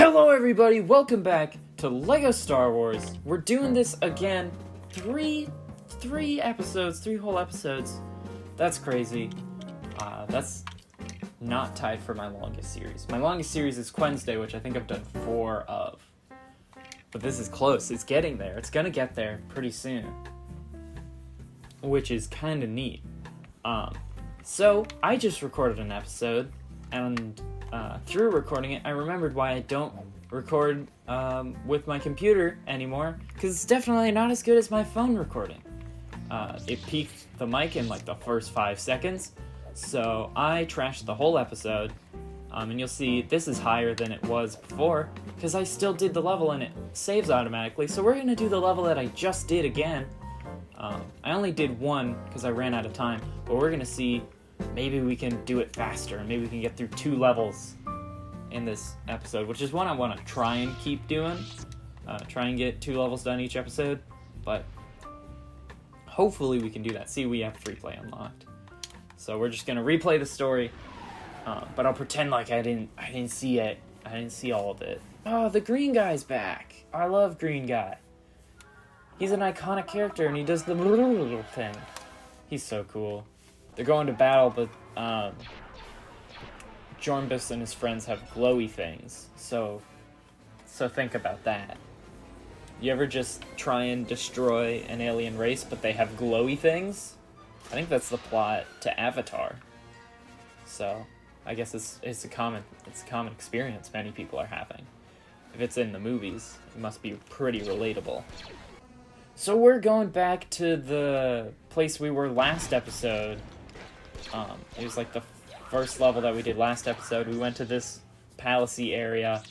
Hello everybody, welcome back to LEGO Star Wars. We're doing this again, three whole episodes. That's crazy. That's not tied for my longest series. My longest series is Wednesday, which I think I've done 4 of. But this is close, it's getting there. It's gonna get there pretty soon. Which is kinda neat. So, I just recorded an episode, and through recording it, I remembered why I don't record with my computer anymore, because it's definitely not as good as my phone recording. It peaked the mic in like the first 5 seconds, so I trashed the whole episode, and you'll see this is higher than it was before, because I still did the level and it saves automatically, so we're going to do the level that I just did again. I only did one because I ran out of time, but we're going to see maybe we can do it faster, and maybe we can get through 2 levels in this episode, which is one I want to try and keep doing. Try and get 2 levels done each episode, but hopefully we can do that. See, we have free play unlocked. So we're just going to replay the story, but I'll pretend like I didn't see it. I didn't see all of it. Oh, the green guy's back. I love Green Guy. He's an iconic character, and he does the little thing. He's so cool. They're going to battle, but Jormbus and his friends have glowy things, so think about that. You ever just try and destroy an alien race, but they have glowy things? I think that's the plot to Avatar. So, I guess it's a common experience many people are having. If it's in the movies, it must be pretty relatable. So we're going back to the place we were last episode. It was like the first level that we did last episode. We went to this palace-y area,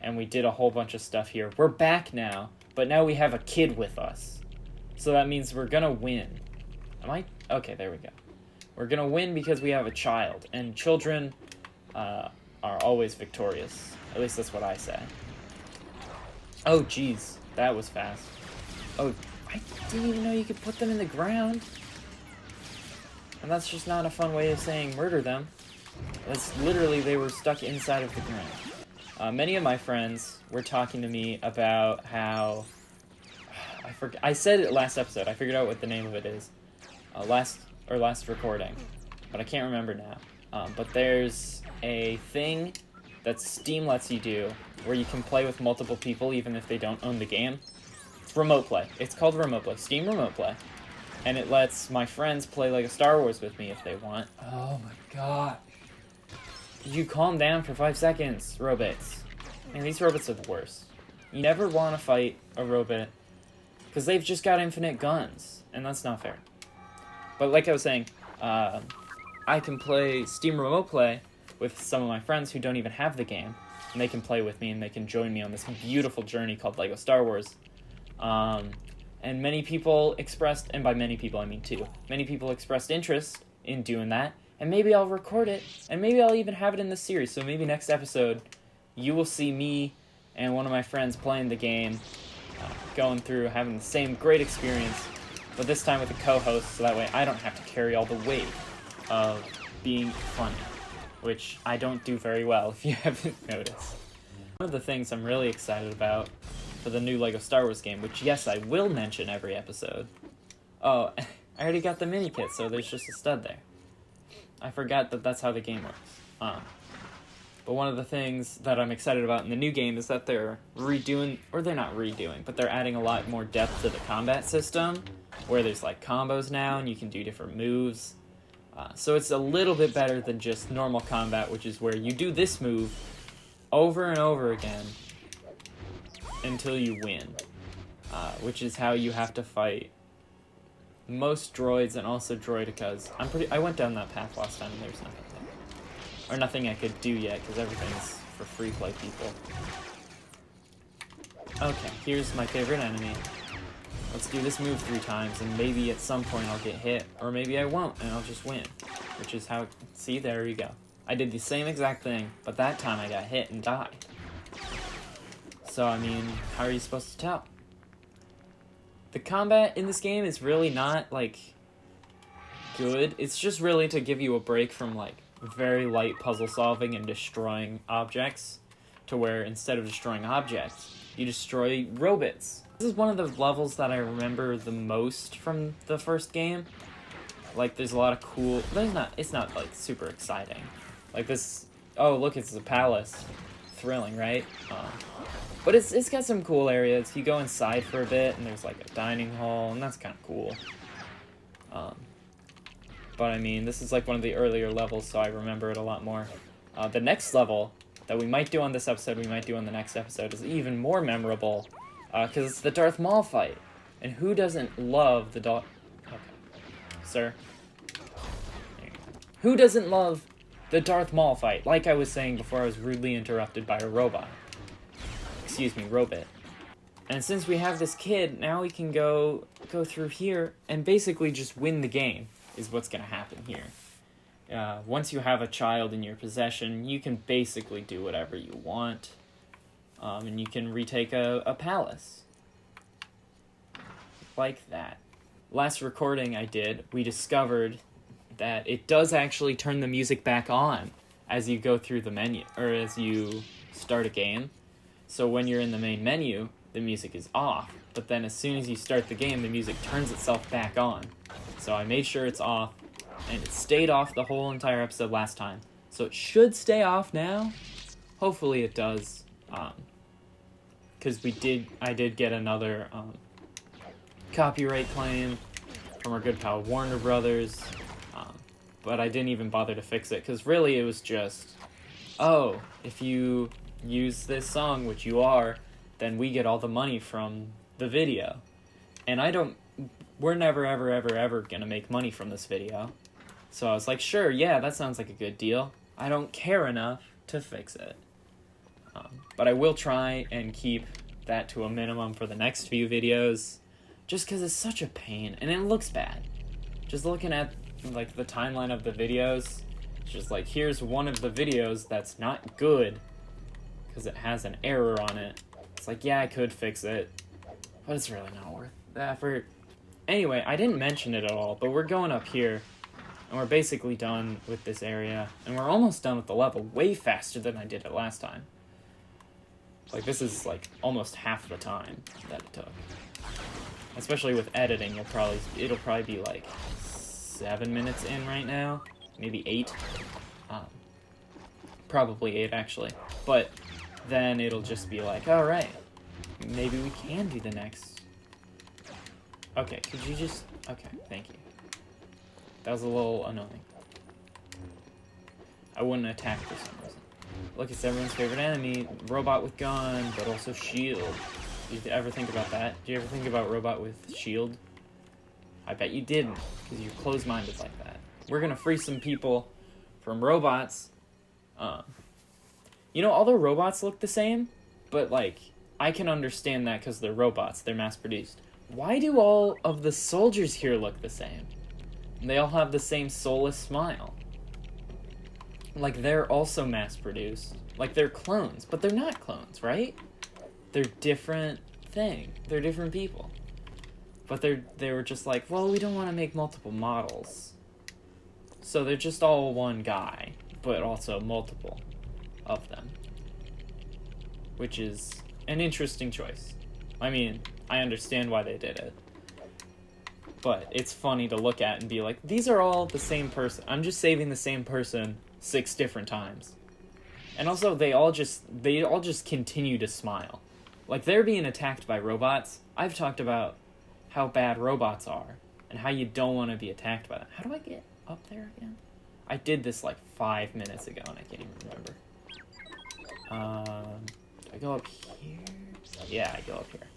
and we did a whole bunch of stuff here. We're back now, but now we have a kid with us. So that means we're gonna win. Okay, there we go. We're gonna win because we have a child, and children are always victorious. At least that's what I say. Oh, jeez. That was fast. Oh, I didn't even know you could put them in the ground. And that's just not a fun way of saying murder them. That's literally, they were stuck inside of the ground. Many of my friends were talking to me about how... I said it last episode. I figured out what the name of it is. Last recording. But I can't remember now. But there's a thing that Steam lets you do where you can play with multiple people even if they don't own the game. It's remote play. It's called remote play. Steam remote play. And it lets my friends play LEGO Star Wars with me if they want. Oh my god. You calm down for 5 seconds, robots. Man, these robots are the worst. You never want to fight a robot, because they've just got infinite guns, and that's not fair. But like I was saying, I can play Steam Remote Play with some of my friends who don't even have the game, and they can play with me, and they can join me on this beautiful journey called LEGO Star Wars. And many people expressed, and by many people I mean 2, many people expressed interest in doing that, and maybe I'll record it, and maybe I'll even have it in the series, so maybe next episode you will see me and one of my friends playing the game, going through, having the same great experience, but this time with a co-host, so that way I don't have to carry all the weight of being funny, which I don't do very well, if you haven't noticed. One of the things I'm really excited about for the new LEGO Star Wars game, which, yes, I will mention every episode. Oh, I already got the mini kit, so there's just a stud there. I forgot that that's how the game works. But one of the things that I'm excited about in the new game is that they're redoing, or they're not redoing, but they're adding a lot more depth to the combat system, where there's like combos now, and you can do different moves. So it's a little bit better than just normal combat, which is where you do this move over and over again until you win, which is how you have to fight most droids and also droidicas. I went down that path last time and there's nothing there. Or nothing I could do yet, because everything's for free play people. Okay, here's my favorite enemy. Let's do this move 3 times, and maybe at some point I'll get hit, or maybe I won't, and I'll just win. Which is how, see, there you go. I did the same exact thing, but that time I got hit and died. So, I mean, how are you supposed to tell? The combat in this game is really not, like, good. It's just really to give you a break from, like, very light puzzle solving and destroying objects. to where instead of destroying objects, you destroy robots. This is one of the levels that I remember the most from the first game. Like, there's a lot of cool... It's not, like, super exciting. Like, this... Oh, look, it's a palace. Thrilling, right? But it's got some cool areas. You go inside for a bit, and there's, like, a dining hall, and that's kind of cool. But, I mean, this is, like, one of the earlier levels, so I remember it a lot more. The next level that we might do on this episode, we might do on the next episode, is even more memorable, because it's the Darth Maul fight. And who doesn't love the Okay. Sir? Who doesn't love the Darth Maul fight? Like I was saying before, I was rudely interrupted by a robot. Excuse me, robot. And since we have this kid, now we can go through here and basically just win the game, is what's going to happen here. Once you have a child in your possession, you can basically do whatever you want. And you can retake a palace. Like that. Last recording I did, we discovered that it does actually turn the music back on as you go through the menu, or as you start a game. So when you're in the main menu, the music is off, but then as soon as you start the game, the music turns itself back on. So I made sure it's off, and it stayed off the whole entire episode last time. So it should stay off now. Hopefully it does, because I did get another copyright claim from our good pal Warner Brothers, but I didn't even bother to fix it, because really it was just, oh, if you use this song, which you are, then we get all the money from the video. And we're never, ever, ever, ever gonna make money from this video. So I was like, sure, yeah, that sounds like a good deal. I don't care enough to fix it. But I will try and keep that to a minimum for the next few videos, just because it's such a pain, and it looks bad. Just looking at, like, the timeline of the videos, it's just like, here's one of the videos that's not good, because it has an error on it. It's like, yeah, I could fix it, but it's really not worth the effort. Anyway, I didn't mention it at all, but we're going up here, and we're basically done with this area, and we're almost done with the level, way faster than I did it last time. Like, this is, like, almost half the time that it took. Especially with editing, it'll probably be, like, 7 minutes in right now, maybe 8. Probably 8, actually. But then it'll just be like, alright, maybe we can do the next. Okay, could you just... Okay, thank you. That was a little annoying. I wouldn't attack for some reason. Look, it's everyone's favorite enemy, robot with gun, but also shield. Did you ever think about that? Did you ever think about robot with shield? I bet you didn't, because you're closed-minded like that. We're gonna free some people from robots. You know, all the robots look the same, but, like, I can understand that because they're robots. They're mass-produced. Why do all of the soldiers here look the same? They all have the same soulless smile. Like, they're also mass-produced. Like, they're clones, but they're not clones, right? They're different thing. They're different people. But they were just like, well, we don't want to make multiple models. So they're just all one guy, but also multiple of them. Which is an interesting choice. I mean, I understand why they did it. But it's funny to look at and be like, these are all the same person. I'm just saving the same person 6 different times. And also, they all just continue to smile. Like, they're being attacked by robots. I've talked about how bad robots are, and how you don't want to be attacked by them. How do I get up there again? I did this, like, 5 minutes ago, and I can't even remember. Do I go up here? Yeah, I go up here.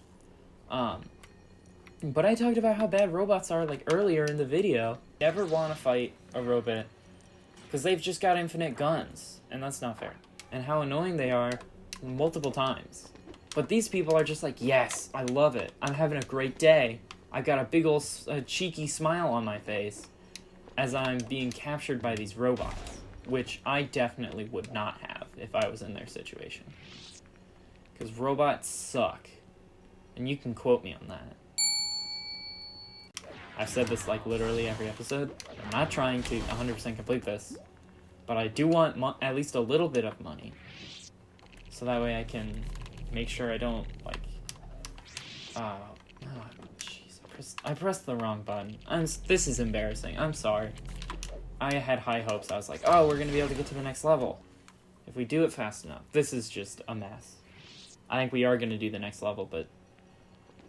But I talked about how bad robots are, like, earlier in the video. Never want to fight a robot, because they've just got infinite guns, and that's not fair. And how annoying they are multiple times. But these people are just like, yes, I love it. I'm having a great day. I've got a big old cheeky smile on my face as I'm being captured by these robots, which I definitely would not have if I was in their situation. Because robots suck. And you can quote me on that. I've said this, like, literally every episode. I'm not trying to 100% complete this, but I do want at least a little bit of money. so that way I can make sure I don't, like, oh, jeez, I pressed the wrong button. This is embarrassing. I'm sorry. I had high hopes. I was like, oh, we're going to be able to get to the next level if we do it fast enough. This is just a mess. I think we are going to do the next level, but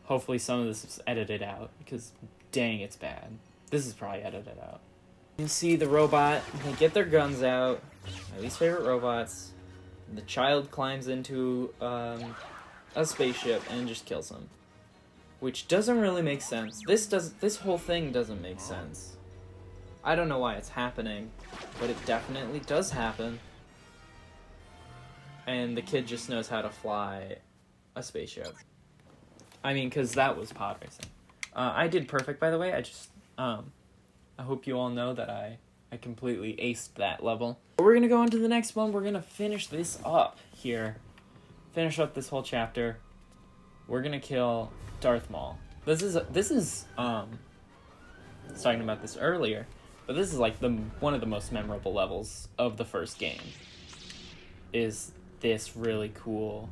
hopefully some of this is edited out, because dang, it's bad. This is probably edited out. You see the robot, they get their guns out, my least favorite robots. The child climbs into a spaceship and just kills him, which doesn't really make sense. This whole thing doesn't make sense. I don't know why it's happening, but it definitely does happen. And the kid just knows how to fly a spaceship. I mean, because that was pod racing. I did perfect, by the way. I hope you all know that I completely aced that level. But we're going to go on to the next one. We're going to finish this up here. Finish up this whole chapter. We're going to kill Darth Maul. This is I was talking about this earlier, but this is like one of the most memorable levels of the first game. Is this really cool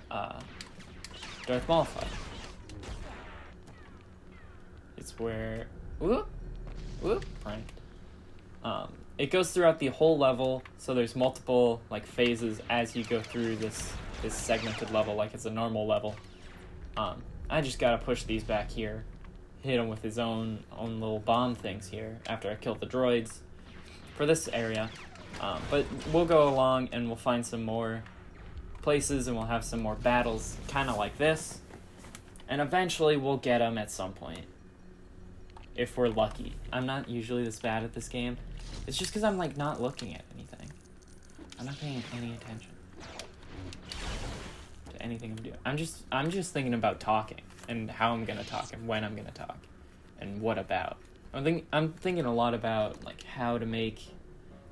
Darth Maul fight. It's where right. It goes throughout the whole level, so there's multiple like phases as you go through this segmented level, like it's a normal level. I just gotta push these back here, hit him with his own little bomb things here after I kill the droids for this area. But we'll go along and we'll find some more places and we'll have some more battles kind of like this, and eventually we'll get them at some point if we're lucky. I'm not usually this bad at this game. It's just because I'm like not looking at anything. I'm not paying any attention to anything I'm doing. I'm just thinking about talking and how I'm gonna talk and when I'm gonna talk and what about. I'm thinking a lot about like how to make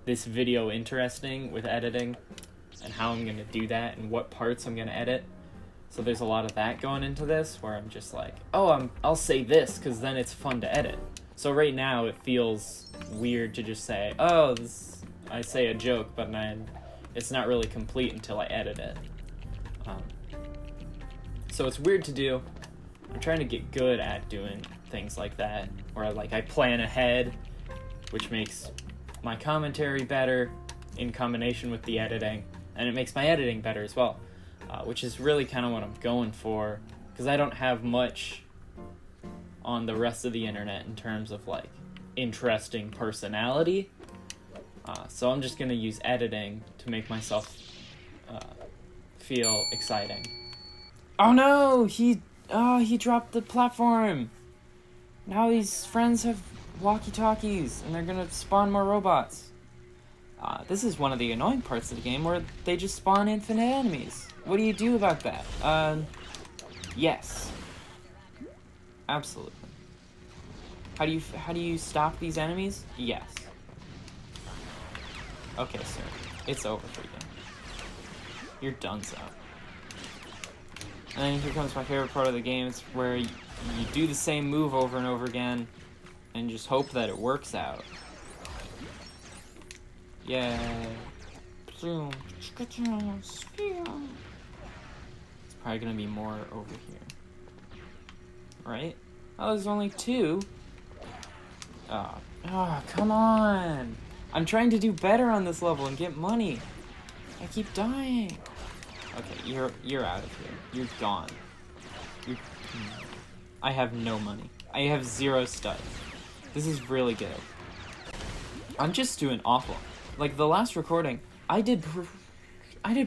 this video interesting with editing and how I'm gonna do that and what parts I'm gonna edit. So there's a lot of that going into this where I'm just like, oh, I'll say this because then it's fun to edit. So right now it feels weird to just say, oh, I say a joke, but then it's not really complete until I edit it. So it's weird to do. I'm trying to get good at doing things like that, where like I plan ahead, which makes my commentary better in combination with the editing, and it makes my editing better as well, which is really kind of what I'm going for, because I don't have much on the rest of the internet in terms of like interesting personality, so I'm just gonna use editing to make myself feel exciting. Oh no, he dropped the platform. Now these friends have walkie-talkies and they're gonna spawn more robots. This is one of the annoying parts of the game where they just spawn infinite enemies. What do you do about that? Yes. Absolutely. How do you stop these enemies? Yes. Okay, sir. It's over for you. You're done so. And then here comes my favorite part of the game. It's where you do the same move over and over again and just hope that it works out. Yay. It's probably gonna be more over here. Right? Oh, there's only two. Oh, come on. I'm trying to do better on this level and get money. I keep dying. Okay, you're out of here. You're gone. I have no money. I have 0 studs. This is really good. I'm just doing awful. Like the last recording, I did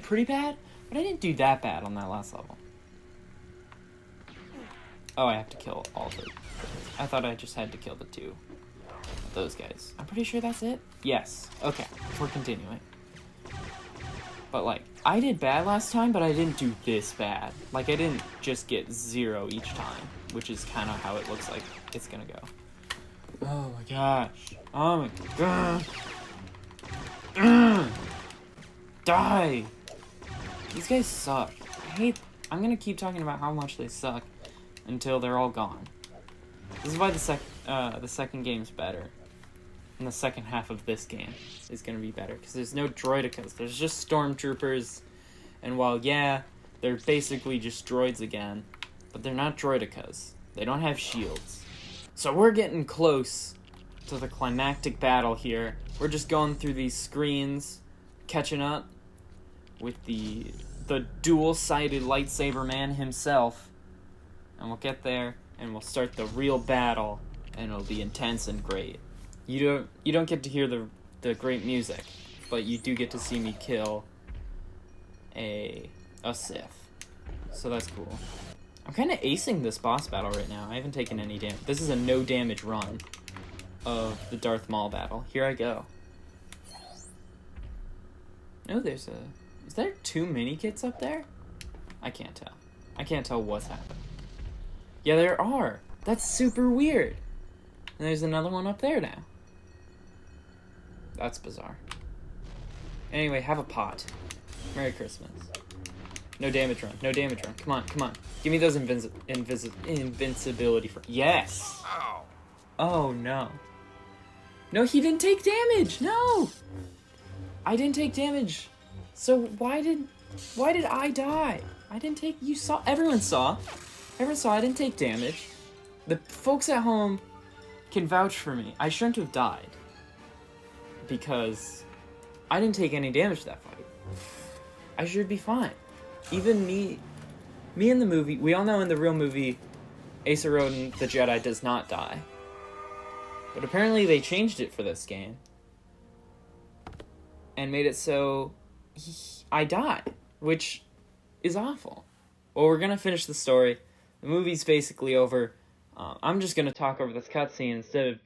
pretty bad, but I didn't do that bad on that last level. Oh, I have to kill all of it. I thought I just had to kill the 2. Those guys. I'm pretty sure that's it. Yes. Okay, we're continuing. But like, I did bad last time, but I didn't do this bad. Like, I didn't just get 0 each time, which is kind of how it looks like it's gonna go. Oh my gosh. Oh my gosh. Die! These guys suck. I'm gonna keep talking about how much they suck until they're all gone. This is why the second game's better. And the second half of this game is gonna be better, because there's no droidicas. There's just stormtroopers And while, yeah, they're basically just droids again, but they're not droidicas. They don't have shields. So we're getting close to the climactic battle here. We're just going through these screens, catching up with the dual-sided lightsaber man himself. And we'll get there, and we'll start the real battle, and it'll be intense and great. You don't get to hear the great music, but you do get to see me kill a Sith. So that's cool. I'm kind of acing this boss battle right now. I haven't taken any damage. This is a no damage run of the Darth Maul battle. Here I go. No, is there 2 mini kits up there? I can't tell. I can't tell what's happening. Yeah, there are. That's super weird. And there's another one up there now. That's bizarre. Anyway, have a pot. Merry Christmas. No damage run. No damage run. Come on, come on. Give me those invincibility for... Yes! Oh, no. No, he didn't take damage! No! I didn't take damage. So why did I die? I didn't take... You saw... Everyone saw. Everyone saw I didn't take damage. The folks at home can vouch for me. I shouldn't have died. Because I didn't take any damage that fight. I should be fine. Even me in the movie, we all know in the real movie, Asa Roden, the Jedi, does not die. But apparently they changed it for this game. And made it so I die, which is awful. Well, we're gonna finish the story. The movie's basically over. I'm just gonna talk over this cutscene instead of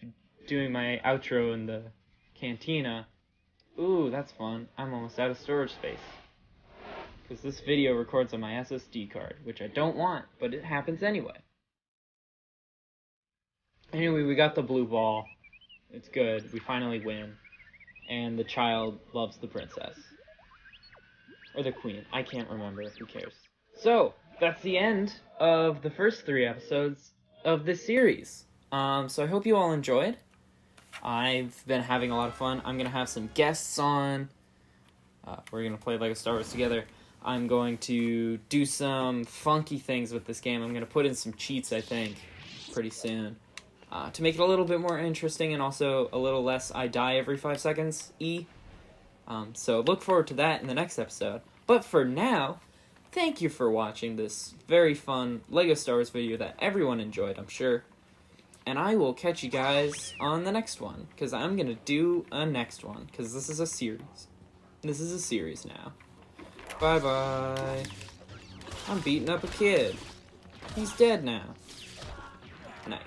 doing my outro in the cantina. Ooh, that's fun. I'm almost out of storage space. Because this video records on my SSD card, which I don't want, but it happens anyway. Anyway, we got the blue ball. It's good. We finally win. And the child loves the princess. Or the queen. I can't remember. Who cares? So, that's the end of the first 3 episodes of this series. So I hope you all enjoyed. I've been having a lot of fun. I'm going to have some guests on. We're going to play LEGO Star Wars together. I'm going to do some funky things with this game. I'm going to put in some cheats, I think, pretty soon. To make it a little bit more interesting and also a little less I die every 5 seconds so look forward to that in the next episode. But for now, thank you for watching this very fun LEGO Star Wars video that everyone enjoyed, I'm sure. And I will catch you guys on the next one, because I'm going to do a next one, because this is a series. This is a series now. Bye-bye. I'm beating up a kid. He's dead now. Nice.